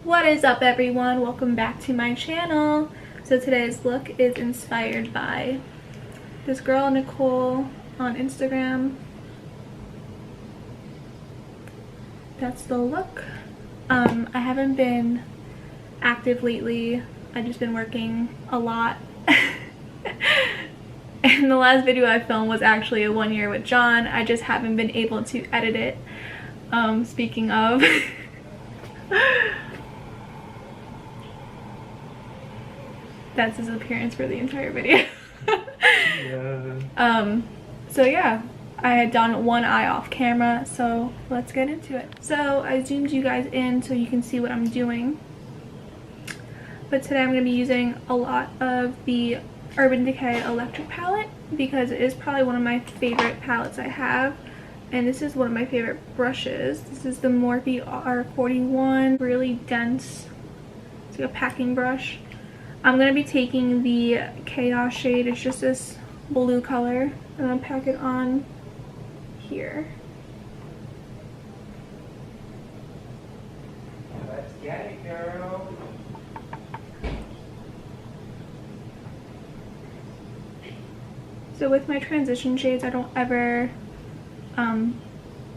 What is up, everyone? Welcome back to my channel. So today's look is inspired by this girl Nicole on Instagram. That's the look. I haven't been active lately. I've just been working a lot. And the last video I filmed was actually a 1 year with John. I just haven't been able to edit it. Speaking of that's his appearance for the entire video. Yeah. So yeah, I had done one eye off camera, so let's get into it. So I zoomed you guys in so you can see what I'm doing. But today I'm going to be using a lot of the Urban Decay electric palette because it is probably one of my favorite palettes I have. And this is one of my favorite brushes. This is the Morphe R41, really dense. It's like a packing brush. I'm going to be taking the Chaos shade. It's just this blue color. And I'll pack it on here. Let's get it, girl. So with my transition shades, I don't ever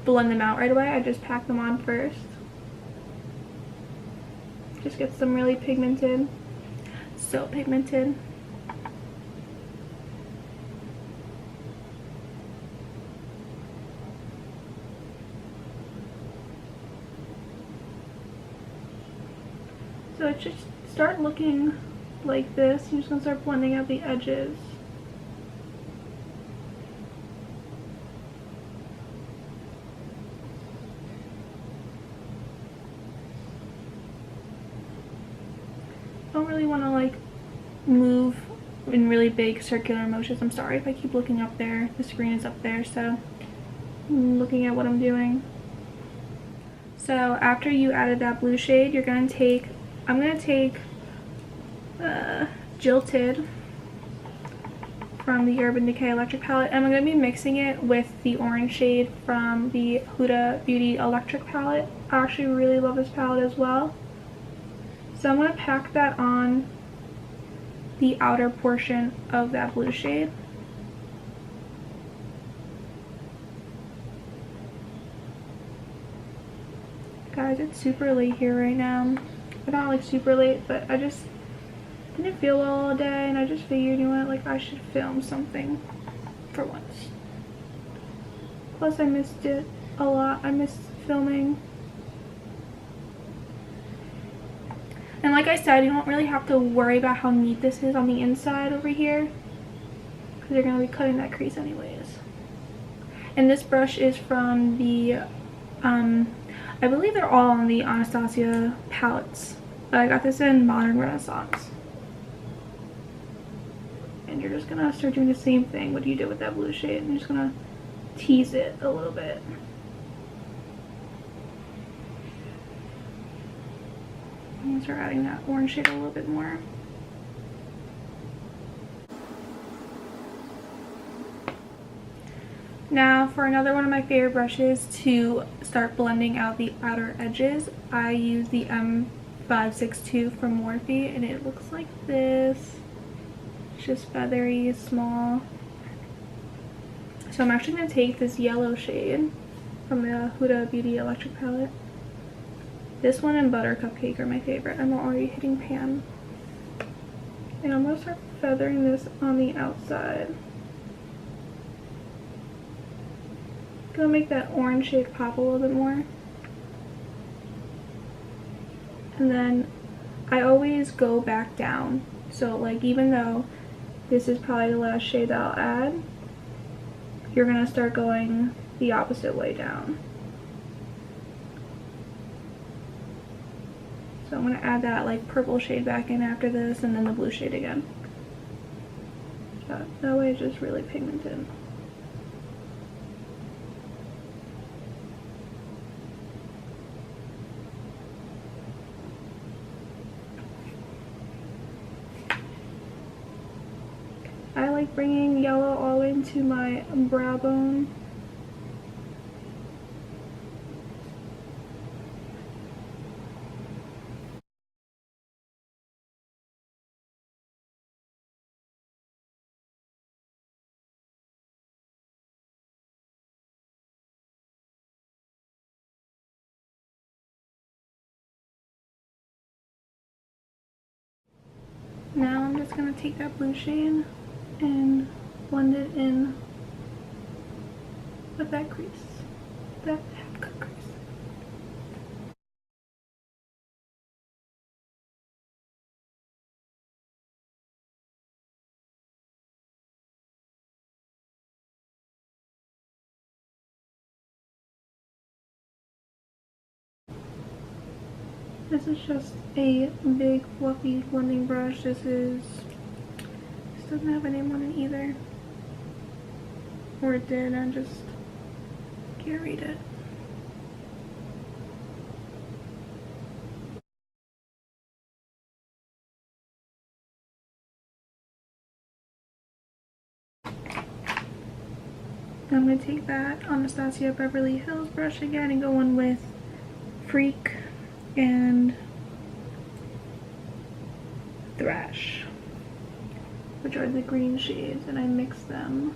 blend them out right away. I just pack them on first. Just gets them really pigmented. So pigmented. So it should start looking like this. I'm just gonna start blending out the edges. I don't really want to like move in really big circular motions. I'm sorry if I keep looking up there. The screen is up there, so I'm looking at what I'm doing. So after you added that blue shade, you're gonna take, I'm gonna take Jilted from the Urban Decay electric palette, and I'm gonna be mixing it with the orange shade from the Huda Beauty electric palette. I actually really love this palette as well. So I'm going to pack that on the outer portion of that blue shade. Guys, it's super late here right now. But not like super late, but I just didn't feel well all day, and I just figured, you know what, like I should film something for once. Plus I missed it a lot. I missed filming. And like I said, you don't really have to worry about how neat this is on the inside over here, because you're going to be cutting that crease anyways. And this brush is from the, I believe they're all on the Anastasia palettes, but I got this in Modern Renaissance. And you're just going to start doing the same thing what you did with that blue shade. I'm just going to tease it a little bit. I'm gonna start adding that orange shade a little bit more. Now for another one of my favorite brushes to start blending out the outer edges, I use the M562 from Morphe, and it looks like this. It's just feathery, small. So I'm actually going to take this yellow shade from the Huda Beauty electric palette. This one and Butter Cupcake are my favorite. I'm already hitting pan. And I'm going to start feathering this on the outside. Gonna make that orange shade pop a little bit more. And then I always go back down. So like even though this is probably the last shade that I'll add, you're going to start going the opposite way down. So I'm going to add that like purple shade back in after this, and then the blue shade again. That way it's just really pigmented. I like bringing yellow all the way into my brow bone. Now I'm just gonna take that blue shade and blend it in with that crease, that half cut crease. This is just a big fluffy blending brush. This doesn't have a name on it either. Or it did, I just can't read it. I'm going to take that Anastasia Beverly Hills brush again and go in with Freak and Thrash, which are the green shades, and I mix them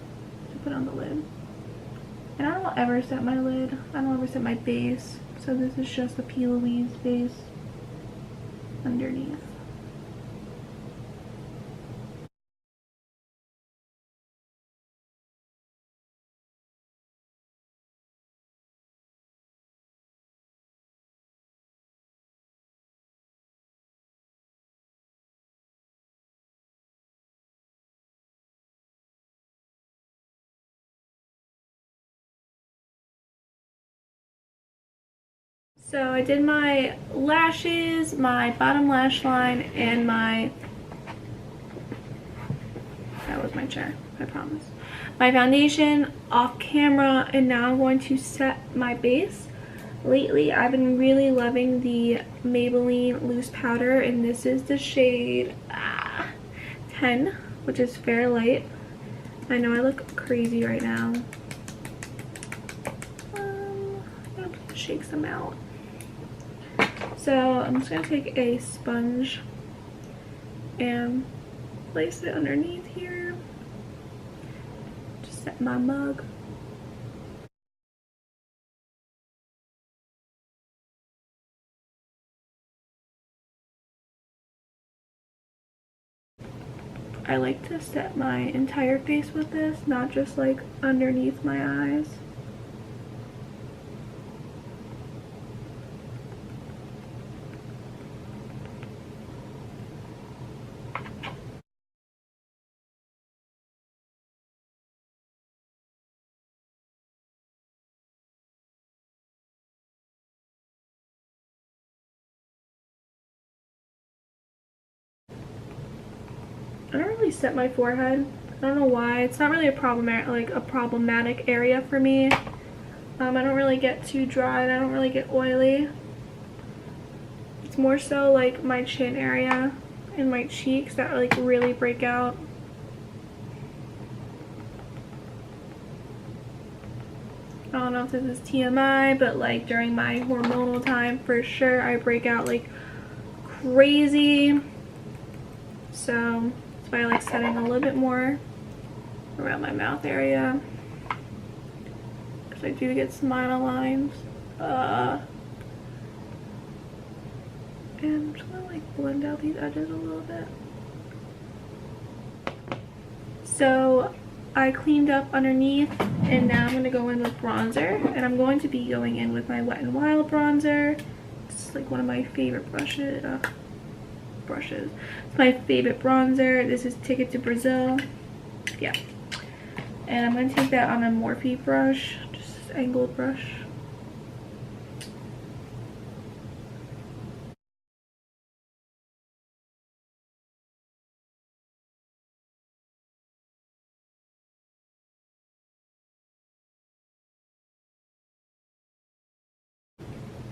to put on the lid. And I don't ever set my lid, I don't ever set my base, so this is just a P. Louise base underneath. So I did my lashes, my bottom lash line, and that was my chair, I promise. My foundation off camera, and now I'm going to set my base. Lately, I've been really loving the Maybelline loose powder, and this is the shade 10, which is Fair Light. I know I look crazy right now. I'm gonna shake some out. So I'm just gonna take a sponge and place it underneath here. Just set my mug. I like to set my entire face with this, not just like underneath my eyes. I don't really set my forehead. I don't know why. It's not really a problematic area for me. I don't really get too dry and I don't really get oily. It's more so like my chin area and my cheeks that like really break out. I don't know if this is TMI, but like during my hormonal time, for sure I break out like crazy. So that's why I like setting a little bit more around my mouth area, because I do get smile lines. And I'm just gonna like blend out these edges a little bit. So I cleaned up underneath, and now I'm going to go in with bronzer, and I'm going to be going in with my Wet n Wild bronzer. It's like one of my favorite brushes. It's my favorite bronzer. This is Ticket to Brazil. Yeah. And I'm going to take that on a Morphe brush, just this angled brush.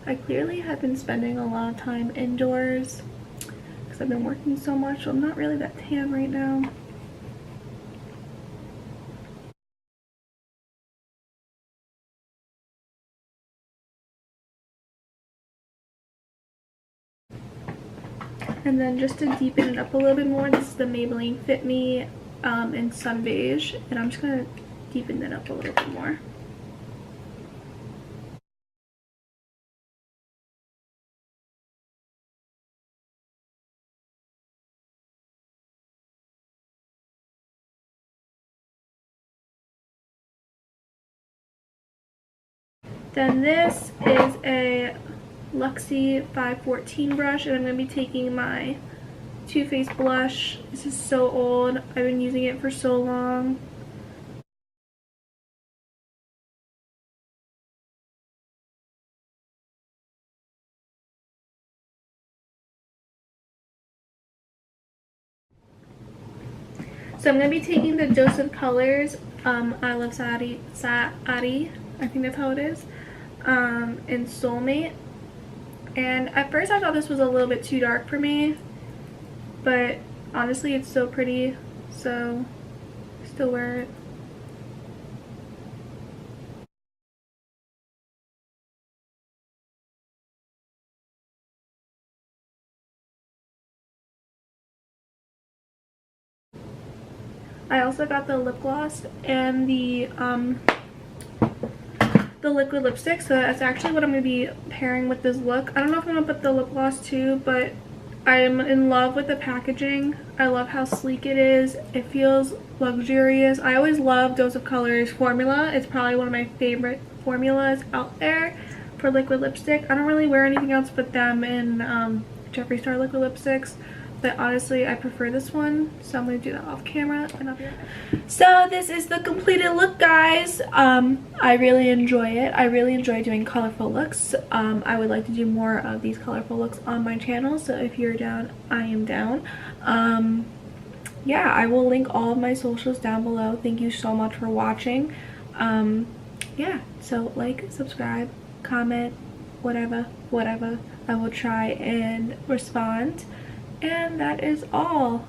I clearly have been spending a lot of time indoors because I've been working so much, so I'm not really that tan right now. And then just to deepen it up a little bit more, this is the Maybelline Fit Me in Sun Beige, and I'm just going to deepen it up a little bit more. Then this is a Luxie 514 brush, and I'm going to be taking my Too Faced blush. This is so old. I've been using it for so long. So I'm going to be taking the Dose of Colors, I Love Sari, I think that's how it is, in Soulmate. And at first I thought this was a little bit too dark for me, but honestly it's so pretty, so still wear it. I also got the lip gloss and the liquid lipstick, so that's actually what I'm going to be pairing with this look. I don't know if I'm going to put the lip gloss too, but I'm in love with the packaging. I love how sleek it is. It feels luxurious. I always love Dose of Colors formula. It's probably one of my favorite formulas out there for liquid lipstick. I don't really wear anything else but them in Jeffree Star liquid lipsticks, but honestly I prefer this one, so I'm going to do that off camera and I'll be right back. So this is the completed look, guys. I really enjoy it. I really enjoy doing colorful looks. I would like to do more of these colorful looks on my channel, so if you're down, I am down. Yeah, I will link all of my socials down below. Thank you so much for watching. Yeah, so like, subscribe, comment, whatever. I will try and respond. And that is all.